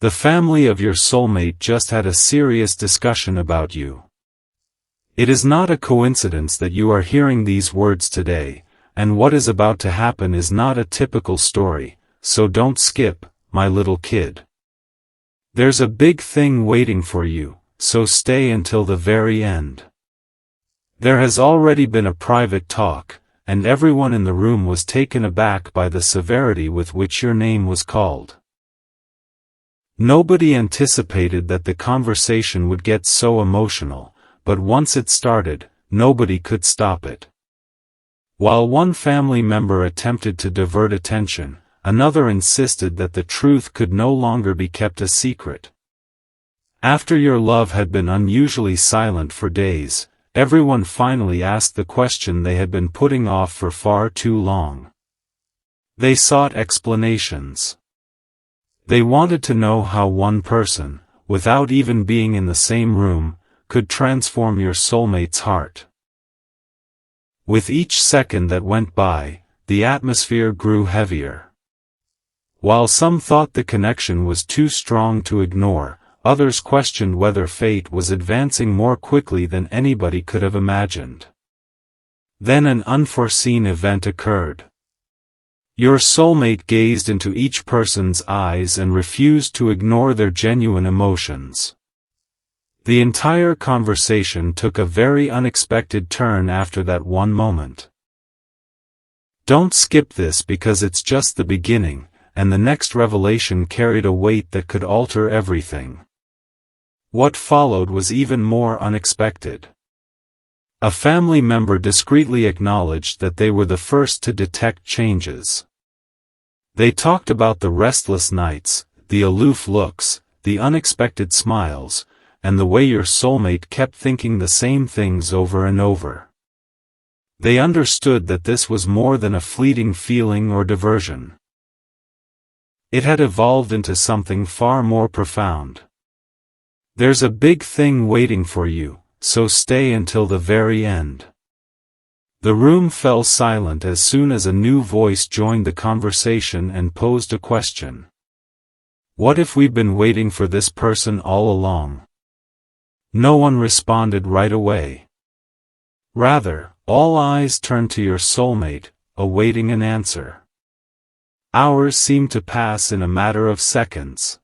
The family of your soulmate just had a serious discussion about you. It is not a coincidence that you are hearing these words today, and what is about to happen is not a typical story, so don't skip, my little kid. There's a big thing waiting for you, so stay until the very end. There has already been a private talk, and everyone in the room was taken aback by the severity with which your name was called. Nobody anticipated that the conversation would get so emotional, but once it started, nobody could stop it. While one family member attempted to divert attention, another insisted that the truth could no longer be kept a secret. After your love had been unusually silent for days, everyone finally asked the question they had been putting off for far too long. They sought explanations. They wanted to know how one person, without even being in the same room, could transform your soulmate's heart. With each second that went by, the atmosphere grew heavier. While some thought the connection was too strong to ignore, others questioned whether fate was advancing more quickly than anybody could have imagined. Then an unforeseen event occurred. Your soulmate gazed into each person's eyes and refused to ignore their genuine emotions. The entire conversation took a very unexpected turn after that one moment. Don't skip this because it's just the beginning, and the next revelation carried a weight that could alter everything. What followed was even more unexpected. A family member discreetly acknowledged that they were the first to detect changes. They talked about the restless nights, the aloof looks, the unexpected smiles, and the way your soulmate kept thinking the same things over and over. They understood that this was more than a fleeting feeling or diversion. It had evolved into something far more profound. There's a big thing waiting for you, so stay until the very end. The room fell silent as soon as a new voice joined the conversation and posed a question. What if we've been waiting for this person all along? No one responded right away. Rather, all eyes turned to your soulmate, awaiting an answer. Hours seemed to pass in a matter of seconds.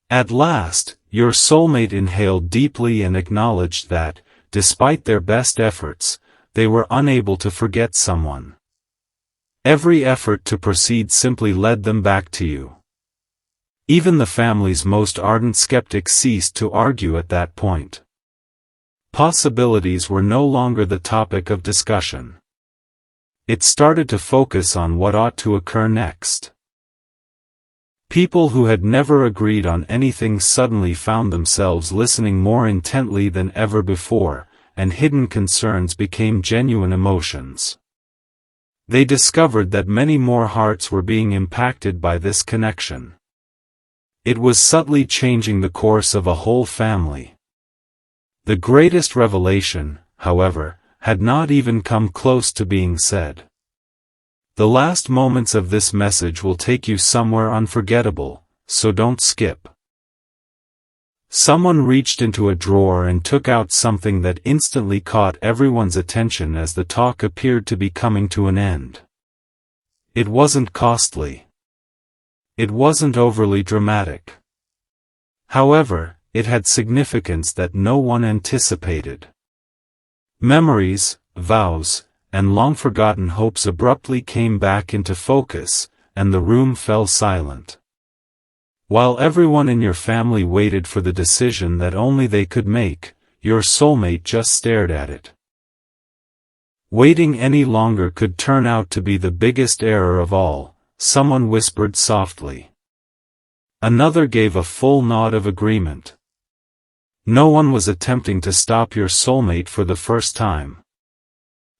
At last, your soulmate inhaled deeply and acknowledged that, despite their best efforts, they were unable to forget someone. Every effort to proceed simply led them back to you. Even the family's most ardent skeptics ceased to argue at that point. Possibilities were no longer the topic of discussion. It started to focus on what ought to occur next. People who had never agreed on anything suddenly found themselves listening more intently than ever before, and hidden concerns became genuine emotions. They discovered that many more hearts were being impacted by this connection. It was subtly changing the course of a whole family. The greatest revelation, however, had not even come close to being said. The last moments of this message will take you somewhere unforgettable, so don't skip. Someone reached into a drawer and took out something that instantly caught everyone's attention as the talk appeared to be coming to an end. It wasn't costly. It wasn't overly dramatic. However, it had significance that no one anticipated. Memories, vows, and long-forgotten hopes abruptly came back into focus, and the room fell silent. While everyone in your family waited for the decision that only they could make, your soulmate just stared at it. Waiting any longer could turn out to be the biggest error of all, someone whispered softly. Another gave a full nod of agreement. No one was attempting to stop your soulmate for the first time.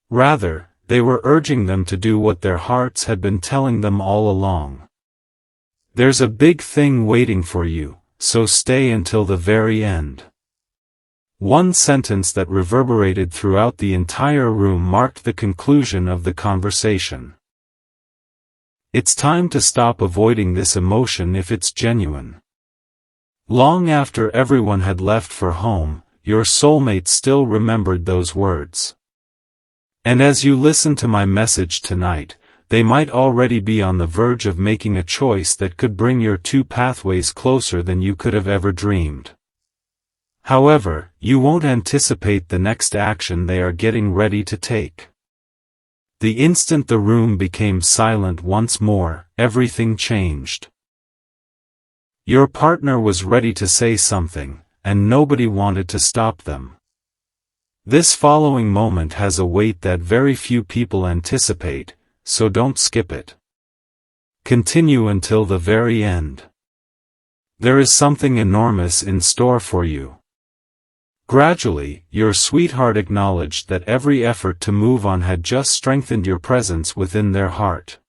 Rather, they were urging them to do what their hearts had been telling them all along. There's a big thing waiting for you, so stay until the very end. One sentence that reverberated throughout the entire room marked the conclusion of the conversation. It's time to stop avoiding this emotion if it's genuine. Long after everyone had left for home, your soulmate still remembered those words. And as you listen to my message tonight, they might already be on the verge of making a choice that could bring your two pathways closer than you could have ever dreamed. However, you won't anticipate the next action they are getting ready to take. The instant the room became silent once more, everything changed. Your partner was ready to say something, and nobody wanted to stop them. This following moment has a weight that very few people anticipate, so don't skip it. Continue until the very end. There is something enormous in store for you. Gradually, your sweetheart acknowledged that every effort to move on had just strengthened your presence within their heart.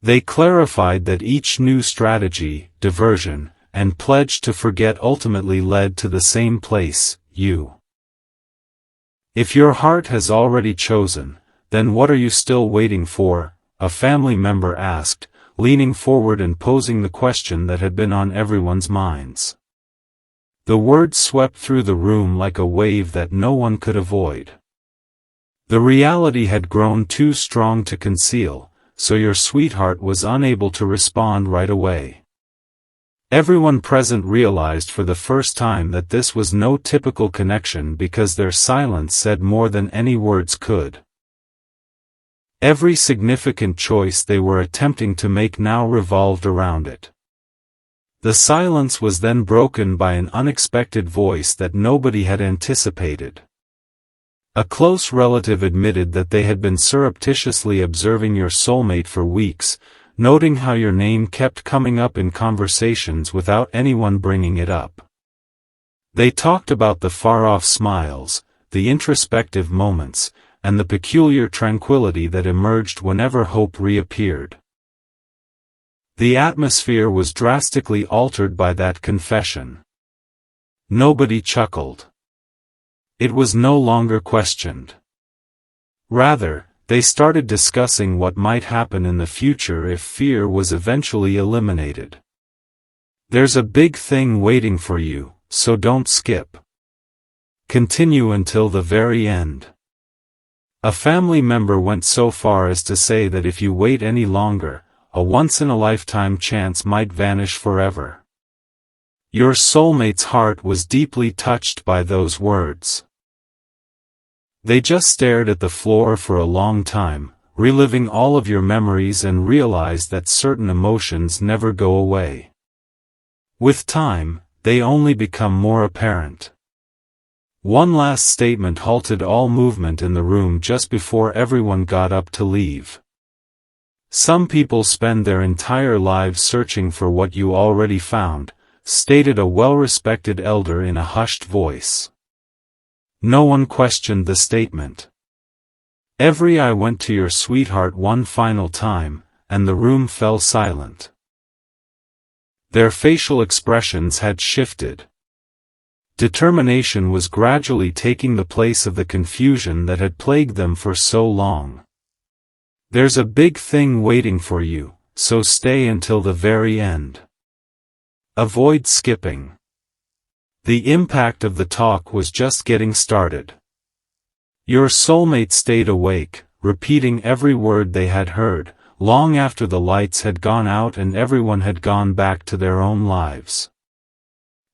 They clarified that each new strategy, diversion, and pledge to forget ultimately led to the same place, you. If your heart has already chosen, then what are you still waiting for? A family member asked, leaning forward and posing the question that had been on everyone's minds. The words swept through the room like a wave that no one could avoid. The reality had grown too strong to conceal, so your sweetheart was unable to respond right away. Everyone present realized for the first time that this was no typical connection because their silence said more than any words could. Every significant choice they were attempting to make now revolved around it. The silence was then broken by an unexpected voice that nobody had anticipated. A close relative admitted that they had been surreptitiously observing your soulmate for weeks, noting how your name kept coming up in conversations without anyone bringing it up. They talked about the far-off smiles, the introspective moments, and the peculiar tranquility that emerged whenever hope reappeared. The atmosphere was drastically altered by that confession. Nobody chuckled. It was no longer questioned. Rather, they started discussing what might happen in the future if fear was eventually eliminated. There's a big thing waiting for you, so don't skip. Continue until the very end. A family member went so far as to say that if you wait any longer, a once-in-a-lifetime chance might vanish forever. Your soulmate's heart was deeply touched by those words. They just stared at the floor for a long time, reliving all of your memories and realized that certain emotions never go away. With time, they only become more apparent. One last statement halted all movement in the room just before everyone got up to leave. Some people spend their entire lives searching for what you already found, stated a well-respected elder in a hushed voice. No one questioned the statement. Every eye went to your sweetheart one final time, and the room fell silent. Their facial expressions had shifted. Determination was gradually taking the place of the confusion that had plagued them for so long. There's a big thing waiting for you, so stay until the very end. Avoid skipping. The impact of the talk was just getting started. Your soulmate stayed awake, repeating every word they had heard, long after the lights had gone out and everyone had gone back to their own lives.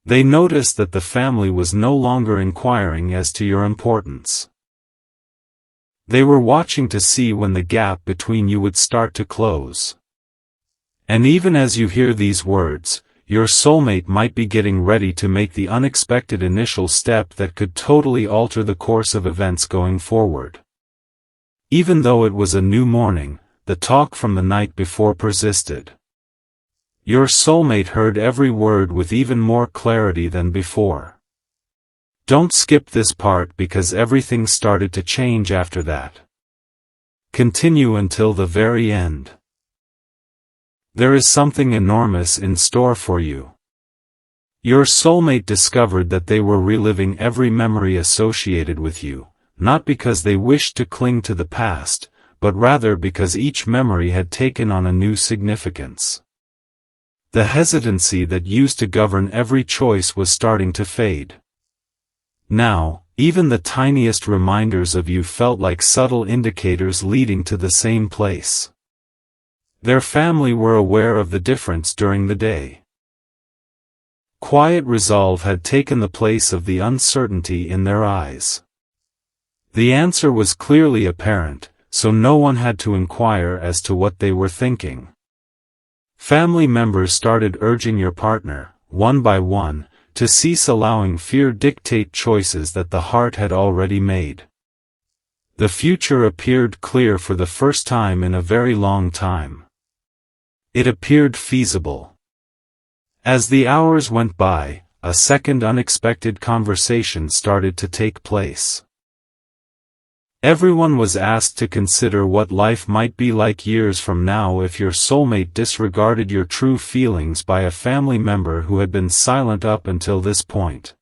They noticed that the family was no longer inquiring as to your importance. They were watching to see when the gap between you would start to close. And even as you hear these words, your soulmate might be getting ready to make the unexpected initial step that could totally alter the course of events going forward. Even though it was a new morning, the talk from the night before persisted. Your soulmate heard every word with even more clarity than before. Don't skip this part because everything started to change after that. Continue until the very end. There is something enormous in store for you. Your soulmate discovered that they were reliving every memory associated with you, not because they wished to cling to the past, but rather because each memory had taken on a new significance. The hesitancy that used to govern every choice was starting to fade. Now, even the tiniest reminders of you felt like subtle indicators leading to the same place. Their family were aware of the difference during the day. Quiet resolve had taken the place of the uncertainty in their eyes. The answer was clearly apparent, so no one had to inquire as to what they were thinking. Family members started urging your partner, one by one, to cease allowing fear dictate choices that the heart had already made. The future appeared clear for the first time in a very long time. It appeared feasible. As the hours went by, a second unexpected conversation started to take place. Everyone was asked to consider what life might be like years from now if your soulmate disregarded your true feelings by a family member who had been silent up until this point.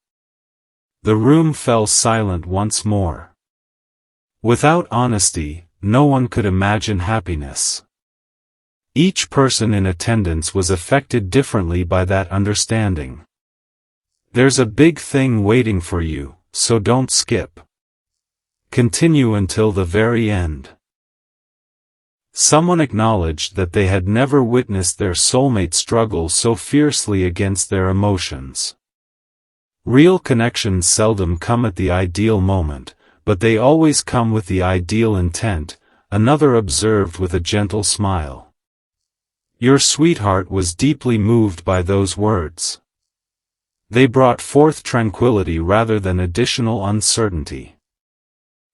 The room fell silent once more. Without honesty, no one could imagine happiness. Each person in attendance was affected differently by that understanding. There's a big thing waiting for you, so don't skip. Continue until the very end. Someone acknowledged that they had never witnessed their soulmate struggle so fiercely against their emotions. Real connections seldom come at the ideal moment, but they always come with the ideal intent, another observed with a gentle smile. Your sweetheart was deeply moved by those words. They brought forth tranquility rather than additional uncertainty.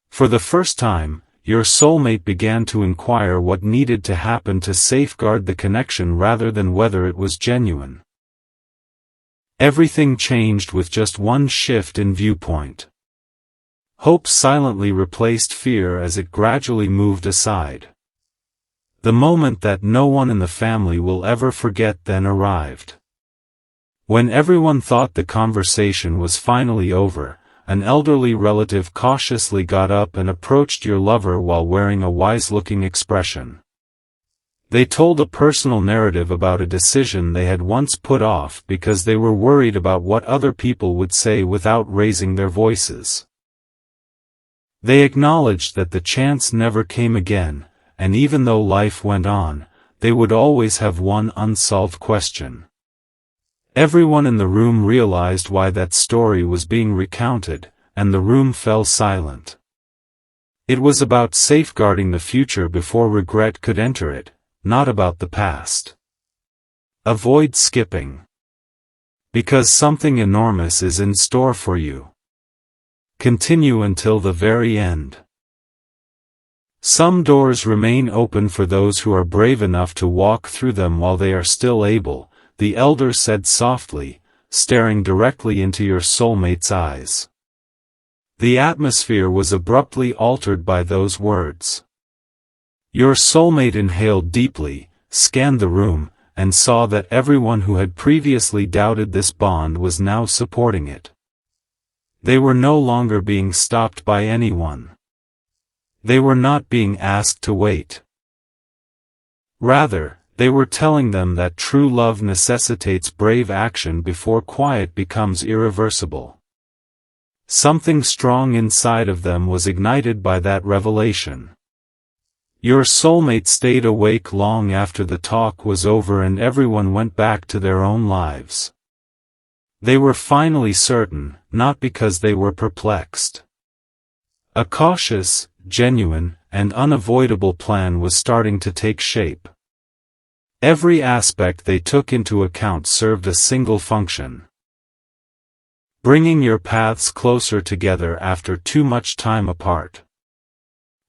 For the first time, your soulmate began to inquire what needed to happen to safeguard the connection rather than whether it was genuine. Everything changed with just one shift in viewpoint. Hope silently replaced fear as it gradually moved aside. The moment that no one in the family will ever forget then arrived. When everyone thought the conversation was finally over, an elderly relative cautiously got up and approached your lover while wearing a wise-looking expression. They told a personal narrative about a decision they had once put off because they were worried about what other people would say without raising their voices. They acknowledged that the chance never came again, and even though life went on, they would always have one unsolved question. Everyone in the room realized why that story was being recounted, and the room fell silent. It was about safeguarding the future before regret could enter it, not about the past. Avoid skipping. Because something enormous is in store for you. Continue until the very end. Some doors remain open for those who are brave enough to walk through them while they are still able, the elder said softly, staring directly into your soulmate's eyes. The atmosphere was abruptly altered by those words. Your soulmate inhaled deeply, scanned the room, and saw that everyone who had previously doubted this bond was now supporting it. They were no longer being stopped by anyone. They were not being asked to wait. Rather, they were telling them that true love necessitates brave action before quiet becomes irreversible. Something strong inside of them was ignited by that revelation. Your soulmate stayed awake long after the talk was over and everyone went back to their own lives. They were finally certain, not because they were perplexed. A cautious, genuine, and unavoidable plan was starting to take shape. Every aspect they took into account served a single function. Bringing your paths closer together after too much time apart.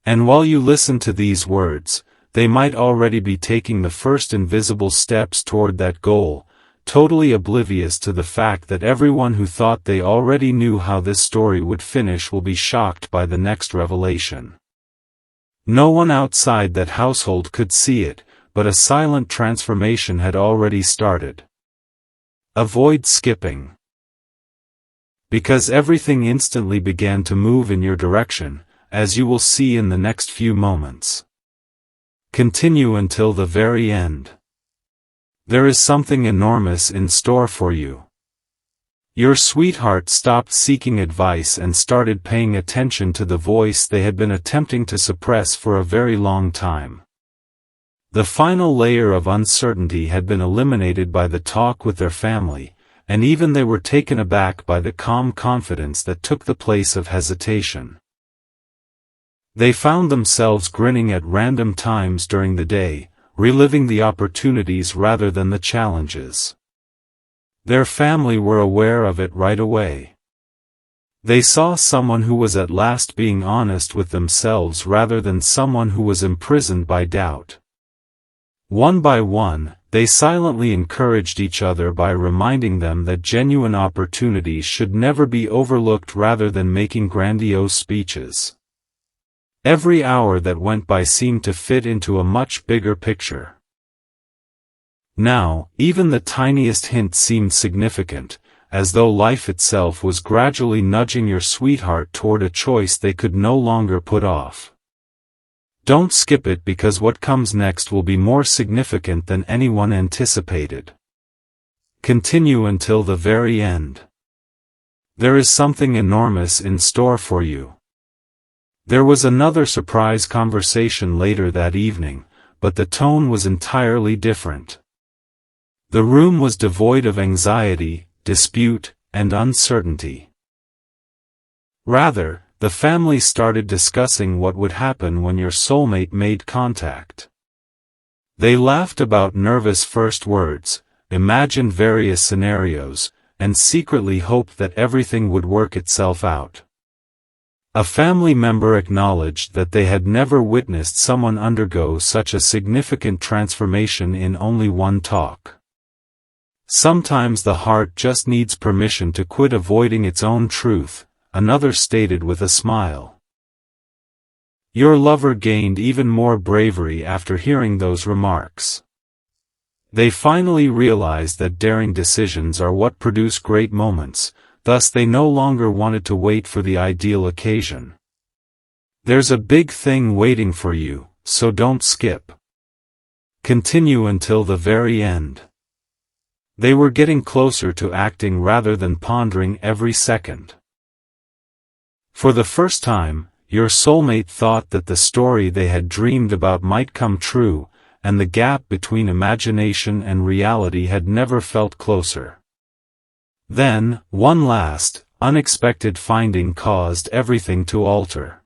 And while you listen to these words, they might already be taking the first invisible steps toward that goal, totally oblivious to the fact that everyone who thought they already knew how this story would finish will be shocked by the next revelation. No one outside that household could see it, but a silent transformation had already started. Avoid skipping. Because everything instantly began to move in your direction, as you will see in the next few moments. Continue until the very end. There is something enormous in store for you. Your sweetheart stopped seeking advice and started paying attention to the voice they had been attempting to suppress for a very long time. The final layer of uncertainty had been eliminated by the talk with their family, and even they were taken aback by the calm confidence that took the place of hesitation. They found themselves grinning at random times during the day, reliving the opportunities rather than the challenges. Their family were aware of it right away. They saw someone who was at last being honest with themselves rather than someone who was imprisoned by doubt. One by one, they silently encouraged each other by reminding them that genuine opportunities should never be overlooked rather than making grandiose speeches. Every hour that went by seemed to fit into a much bigger picture. Now, even the tiniest hint seemed significant, as though life itself was gradually nudging your sweetheart toward a choice they could no longer put off. Don't skip it because what comes next will be more significant than anyone anticipated. Continue until the very end. There is something enormous in store for you. There was another surprise conversation later that evening, but the tone was entirely different. The room was devoid of anxiety, dispute, and uncertainty. Rather, the family started discussing what would happen when your soulmate made contact. They laughed about nervous first words, imagined various scenarios, and secretly hoped that everything would work itself out. A family member acknowledged that they had never witnessed someone undergo such a significant transformation in only one talk. Sometimes the heart just needs permission to quit avoiding its own truth, another stated with a smile. Your lover gained even more bravery after hearing those remarks. They finally realized that daring decisions are what produce great moments, thus they no longer wanted to wait for the ideal occasion. There's a big thing waiting for you, so don't skip. Continue until the very end. They were getting closer to acting rather than pondering every second. For the first time, your soulmate thought that the story they had dreamed about might come true, and the gap between imagination and reality had never felt closer. Then, one last, unexpected finding caused everything to alter.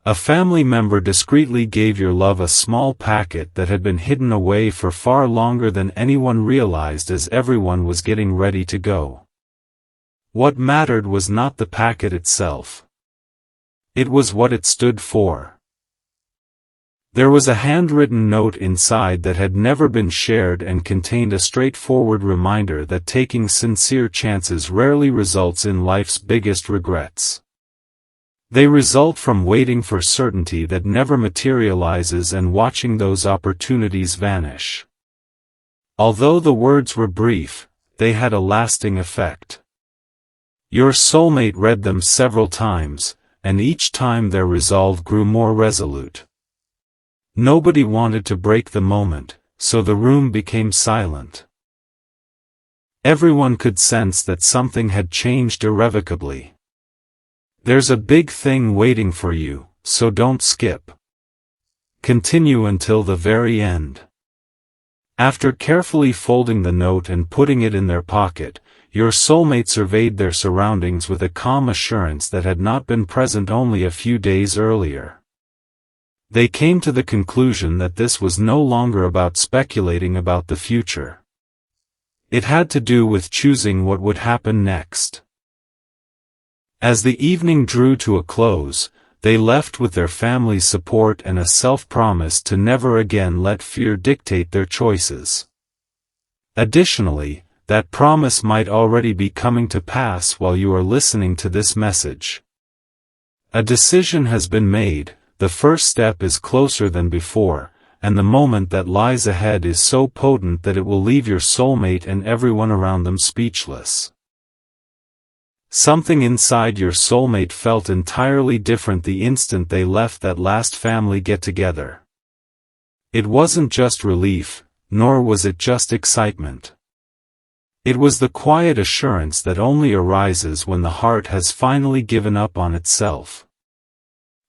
A family member discreetly gave your love a small packet that had been hidden away for far longer than anyone realized as everyone was getting ready to go. What mattered was not the packet itself. It was what it stood for. There was a handwritten note inside that had never been shared and contained a straightforward reminder that taking sincere chances rarely results in life's biggest regrets. They result from waiting for certainty that never materializes and watching those opportunities vanish. Although the words were brief, they had a lasting effect. Your soulmate read them several times, and each time their resolve grew more resolute. Nobody wanted to break the moment, so the room became silent. Everyone could sense that something had changed irrevocably. There's a big thing waiting for you, so don't skip. Continue until the very end. After carefully folding the note and putting it in their pocket, your soulmate surveyed their surroundings with a calm assurance that had not been present only a few days earlier. They came to the conclusion that this was no longer about speculating about the future. It had to do with choosing what would happen next. As the evening drew to a close, they left with their family's support and a self-promise to never again let fear dictate their choices. Additionally, that promise might already be coming to pass while you are listening to this message. A decision has been made, the first step is closer than before, and the moment that lies ahead is so potent that it will leave your soulmate and everyone around them speechless. Something inside your soulmate felt entirely different the instant they left that last family get-together. It wasn't just relief, nor was it just excitement. It was the quiet assurance that only arises when the heart has finally given up on itself.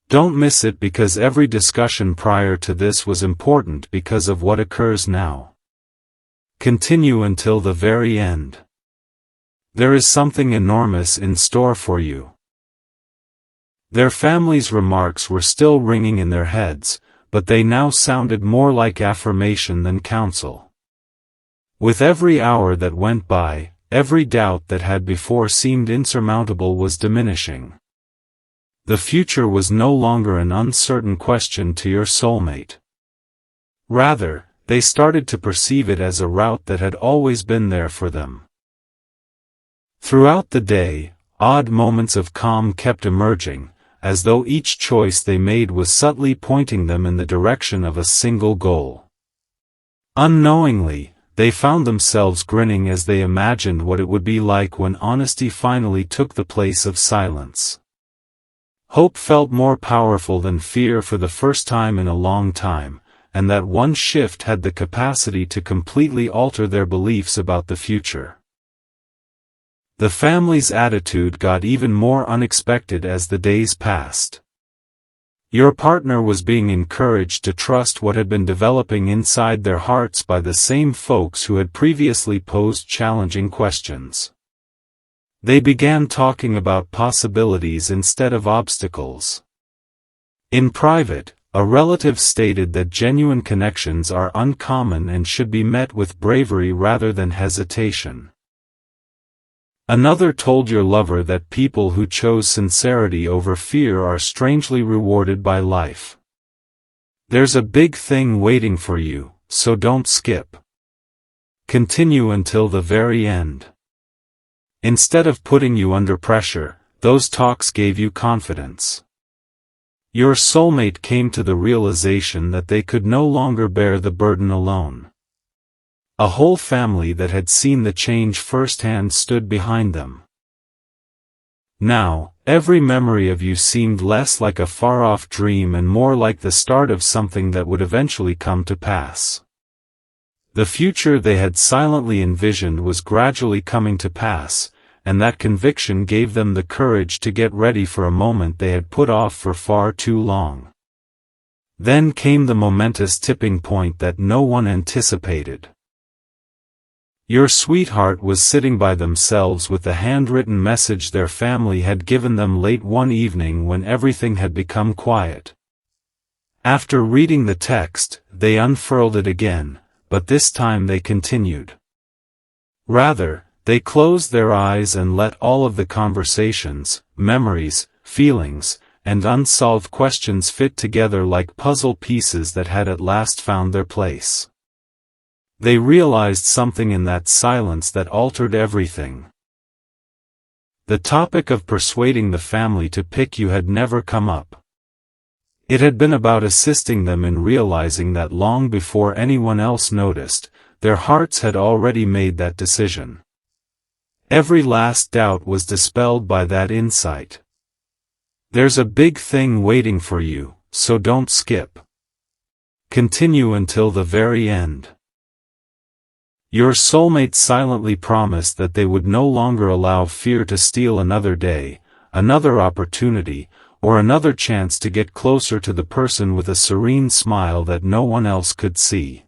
Don't miss it, because every discussion prior to this was important because of what occurs now. Continue until the very end. There is something enormous in store for you. Their family's remarks were still ringing in their heads, but they now sounded more like affirmation than counsel. With every hour that went by, every doubt that had before seemed insurmountable was diminishing. The future was no longer an uncertain question to your soulmate. Rather, they started to perceive it as a route that had always been there for them. Throughout the day, odd moments of calm kept emerging, as though each choice they made was subtly pointing them in the direction of a single goal. Unknowingly, they found themselves grinning as they imagined what it would be like when honesty finally took the place of silence. Hope felt more powerful than fear for the first time in a long time, and that one shift had the capacity to completely alter their beliefs about the future. The family's attitude got even more unexpected as the days passed. Your partner was being encouraged to trust what had been developing inside their hearts by the same folks who had previously posed challenging questions. They began talking about possibilities instead of obstacles. In private, a relative stated that genuine connections are uncommon and should be met with bravery rather than hesitation. Another told your lover that people who chose sincerity over fear are strangely rewarded by life. There's a big thing waiting for you, so don't skip. Continue until the very end. Instead of putting you under pressure, those talks gave you confidence. Your soulmate came to the realization that they could no longer bear the burden alone. A whole family that had seen the change firsthand stood behind them. Now, every memory of you seemed less like a far-off dream and more like the start of something that would eventually come to pass. The future they had silently envisioned was gradually coming to pass, and that conviction gave them the courage to get ready for a moment they had put off for far too long. Then came the momentous tipping point that no one anticipated. Your sweetheart was sitting by themselves with the handwritten message their family had given them late one evening when everything had become quiet. After reading the text, they unfurled it again, but this time they continued. Rather, they closed their eyes and let all of the conversations, memories, feelings, and unsolved questions fit together like puzzle pieces that had at last found their place. They realized something in that silence that altered everything. The topic of persuading the family to pick you had never come up. It had been about assisting them in realizing that long before anyone else noticed, their hearts had already made that decision. Every last doubt was dispelled by that insight. There's a big thing waiting for you, so don't skip. Continue until the very end. Your soulmate silently promised that they would no longer allow fear to steal another day, another opportunity, or another chance to get closer to the person with a serene smile that no one else could see.